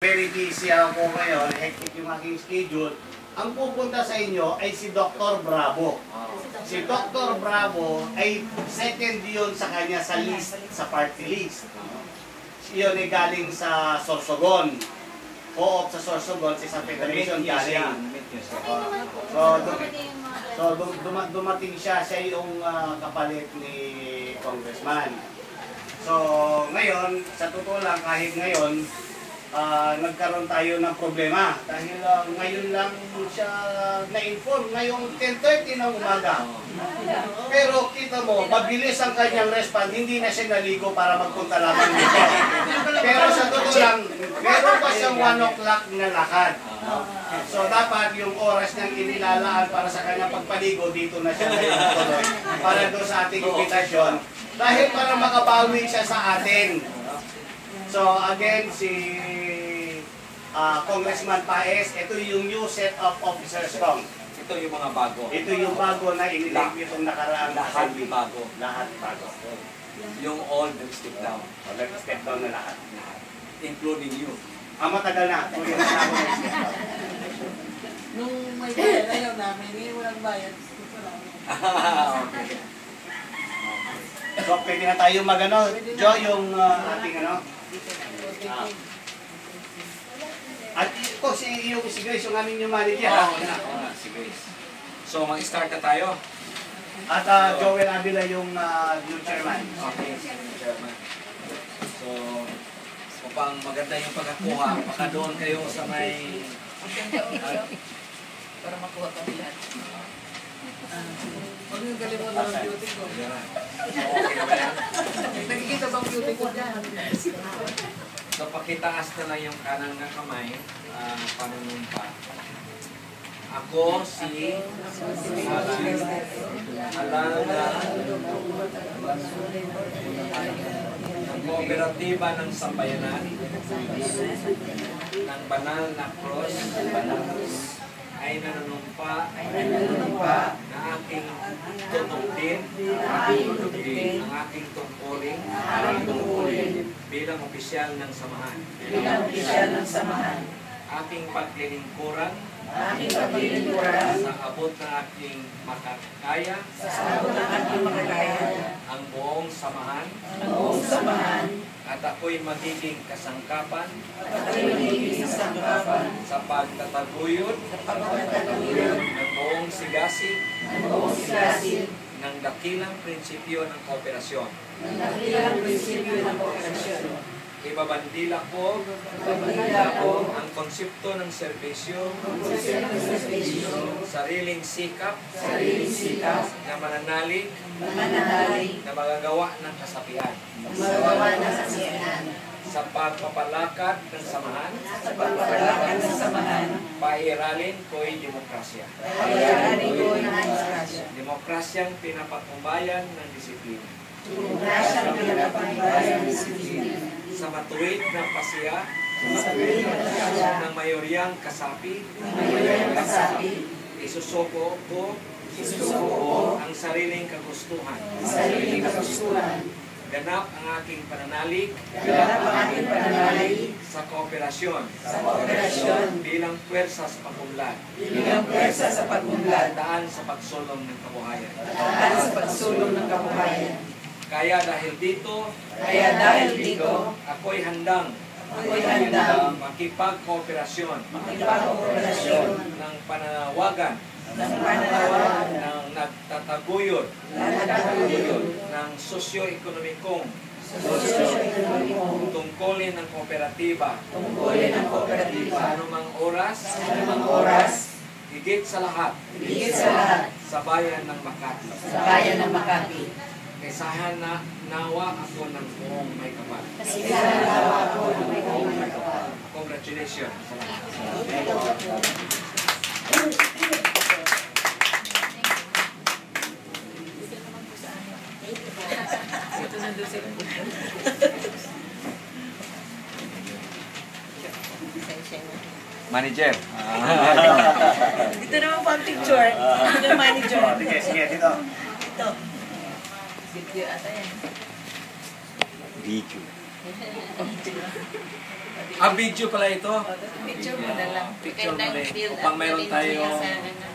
Very busy ako ngayon, hectic yung aking schedule. Ang pupunta sa inyo ay si Dr. Bravo. Si Dr. Bravo ay second yun sa kanya sa list, sa party list. Yun ay galing sa Sorsogon. Co-op sa Sorsogon, sa Federation galing. Dumating siya yung kapalit ni Congressman. So, ngayon, sa totoo lang, kahit ngayon, nagkaroon tayo ng problema dahil ngayon lang siya na-inform ngayong 10:30 ng umaga. Pero kita mo, mabilis ang kanyang respond, hindi na siya naligo para magpunta lamang dito. Pero sa totoo lang, meron pa siyang 1 o'clock na lakad. So dapat yung oras niyang inilalaan para sa kanyang pagpaligo, dito na siya ngayon tuloy para doon sa ating invitation. Dahil para makabawi siya sa atin. So again, si Congressman Paes, ito yung new set of officers from. Ito yung mga bago. Ito yung bago na inilig itong nakaraang lahat bago. Lahat bago. Yung old and step down. Step down na lahat. Including you. Matagal na. Tuloy na ako ng step down. Nung may bayad ayaw namin, hindi walang bayad. Okay. So pwede na tayo magano, Jo, yung ating ano. At ito si Grace, yung aming yung manager. Oo, si Grace. So mag-start na tayo. At Joel Avila yung new chairman. Okay, chairman. So, upang maganda yung pagkakuha, baka doon kayo sa may... Para makuha kami lahat. Huwag yung kalimutan ng beauty ko. Okay na ba yan? Nagkikita bang beauty ko dyan? So, pakitaas na lang yung kanang na kamay, panunumpa. Ako si Alana ng Kooperatiba ng Sambayanan ng Banal na Cross ay nanunumpa na aking tutugtin ang aking tungkulin bilang opisyal ng samahan. Aking paglilingkuran sa abot ng aking makakaya ang buong samahan at ako'y magiging kasangkapan sa pagtataguyod ng buong sigasig ng dakilang prinsipyo ng kooperasyon. Ibabandila ko ang konsepto ng serbisyo, sariling sikap na mananalig na magagawa ng kasapian sa pagpapalakad ng samahan, pairalin ko'y demokrasya. Demokrasyang pinapatnubayan ng disiplina. Sa matuwid na pasiya ng mayoryang kasapi, isusuko ko ang sariling kagustuhan. Ganap ang aking pananalig sa kooperasyon bilang puwersa sa pag-unlad. Daan sa pagsulong ng kabuhayan. Kaya dahil dito, ako'y handang makipag-kooperasyon ng pananawagan ng nagtataguyod ng sosyo-ekonomikong tungkulin ng kooperatiba sa anumang oras, higit sa lahat sa bayan ng Makati. Kaisahan na nawa ako ng buong may kapal. Congratulations. Manager. Dito naman po ang picture. Ito yung manager. Sige, dito. Ito. Video ata yan. Video. Ah, video pala ito. Picture mo na lang. Picture mo Magandang rin. build Upang up meron na rin tayo siya sa ano.